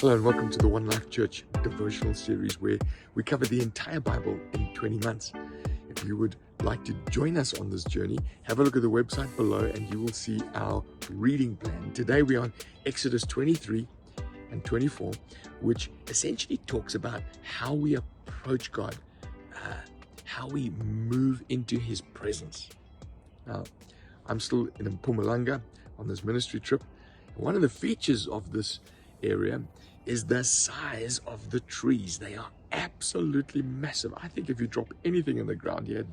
Hello and welcome to the One Life Church devotional series where we cover the entire Bible in 20 months. If you would like to join us on this journey, have a look at the website below and you will see our reading plan. Today we are on Exodus 23 and 24, which essentially talks about how we approach God, how we move into His presence. Now, I'm still in Mpumalanga on this ministry trip. One of the features of this area is the size of the trees. They are absolutely massive. I think if you drop anything in the ground here, it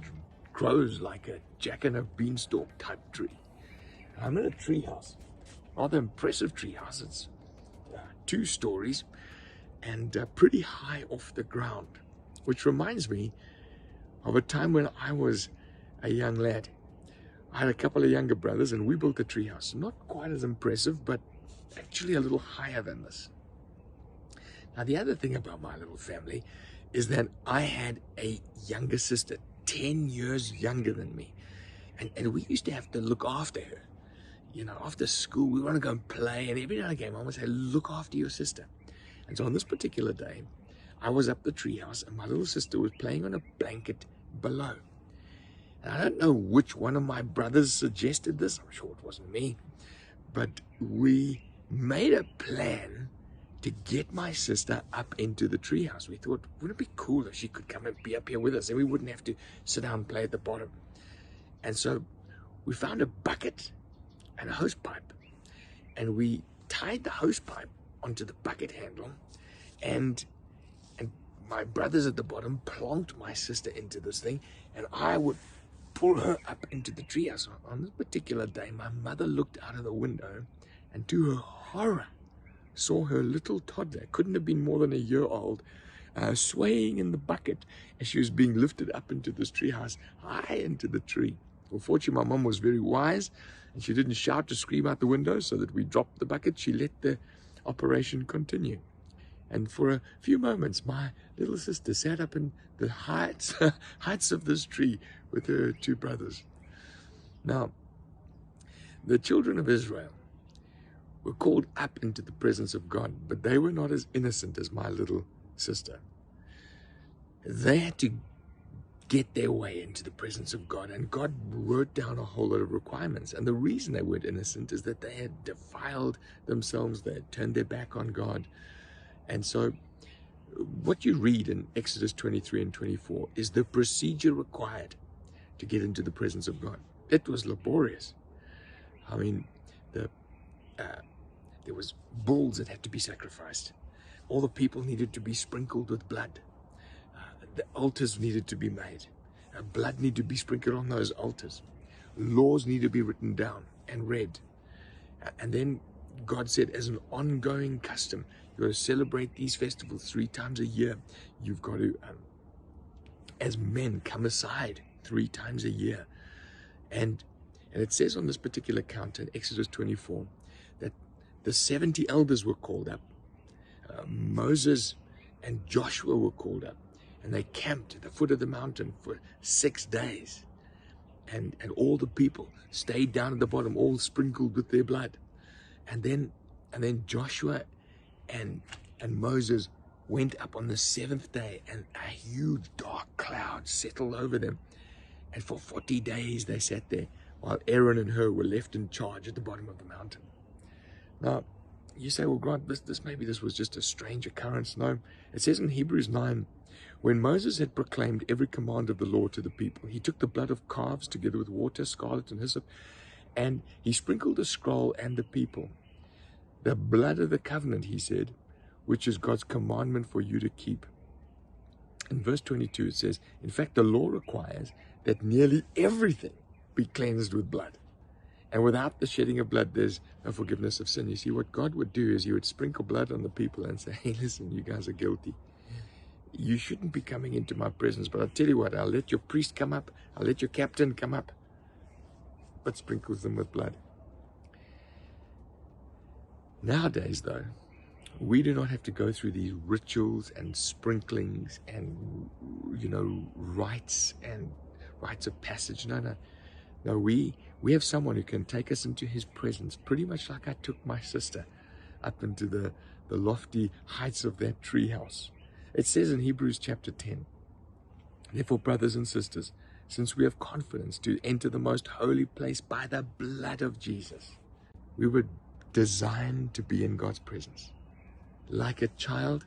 grows like a jack and a beanstalk type tree. I'm in a tree house, rather impressive tree house. It's 2 stories and pretty high off the ground, which reminds me of a time when I was a young lad. I had a couple of younger brothers and we built a tree house. Not quite as impressive, but actually a little higher than this. Now, the other thing about my little family is that I had a younger sister, 10 years younger than me. And we used to have to look after her. You know, after school, we want to go and play. And every now and again, Mom would say, look after your sister. And so on this particular day, I was up the treehouse and my little sister was playing on a blanket below. And I don't know which one of my brothers suggested this. I'm sure it wasn't me. But we made a plan to get my sister up into the treehouse. We thought, wouldn't it be cool if she could come and be up here with us and we wouldn't have to sit down and play at the bottom. And so we found a bucket and a hose pipe and we tied the hose pipe onto the bucket handle and my brothers at the bottom plonked my sister into this thing and I would pull her up into the treehouse. On this particular day, my mother looked out of the window and to her horror saw her little toddler, couldn't have been more than a year old, swaying in the bucket as she was being lifted up into this treehouse, high into the tree. Well, fortunately, my mom was very wise and she didn't shout to scream out the window so that we dropped the bucket. She let the operation continue. And for a few moments, my little sister sat up in the heights of this tree with her 2 brothers. Now, the children of Israel were called up into the presence of God, but they were not as innocent as my little sister. They had to get their way into the presence of God, and God wrote down a whole lot of requirements. And the reason they weren't innocent is that they had defiled themselves, they had turned their back on God. And so what you read in Exodus 23 and 24 is the procedure required to get into the presence of God. It was laborious. I mean, there was bulls that had to be sacrificed. All the people needed to be sprinkled with blood. The altars needed to be made. Blood needed to be sprinkled on those altars. Laws needed to be written down and read. And then God said, as an ongoing custom, you've got to celebrate these festivals 3 times a year. You've got to, as men, come aside 3 times a year. And it says on this particular count in Exodus 24 that the 70 elders were called up. Moses and Joshua were called up. And they camped at the foot of the mountain for 6 days. And all the people stayed down at the bottom, all sprinkled with their blood. And then Joshua and Moses went up on the 7th day, and a huge dark cloud settled over them. And for 40 days they sat there, while Aaron and Hur were left in charge at the bottom of the mountain. Now, you say, well, Grant, maybe this was just a strange occurrence. No, it says in Hebrews 9, when Moses had proclaimed every command of the law to the people, he took the blood of calves together with water, scarlet, and hyssop, and he sprinkled the scroll and the people. The blood of the covenant, he said, which is God's commandment for you to keep. In verse 22, it says, in fact, the law requires that nearly everything be cleansed with blood. And without the shedding of blood, there's no forgiveness of sin. You see, what God would do is he would sprinkle blood on the people and say, hey, listen, you guys are guilty. You shouldn't be coming into my presence, but I'll tell you what, I'll let your priest come up, I'll let your captain come up, but sprinkles them with blood. Nowadays, though, we do not have to go through these rituals and sprinklings and, rites and rites of passage. No, we have someone who can take us into his presence, pretty much like I took my sister up into the the lofty heights of that treehouse. It says in Hebrews chapter 10, therefore, brothers and sisters, since we have confidence to enter the most holy place by the blood of Jesus, we were designed to be in God's presence. Like a child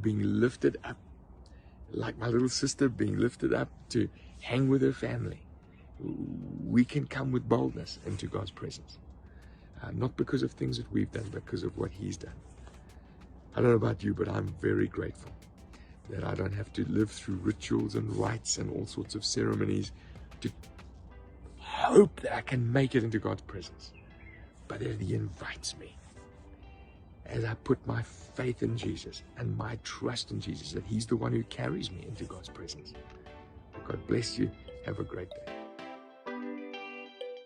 being lifted up, like my little sister being lifted up to hang with her family, we can come with boldness into God's presence. Not because of things that we've done, but because of what He's done. I don't know about you, but I'm very grateful that I don't have to live through rituals and rites and all sorts of ceremonies to hope that I can make it into God's presence. But that He invites me, as I put my faith in Jesus and my trust in Jesus, that He's the one who carries me into God's presence. God bless you. Have a great day.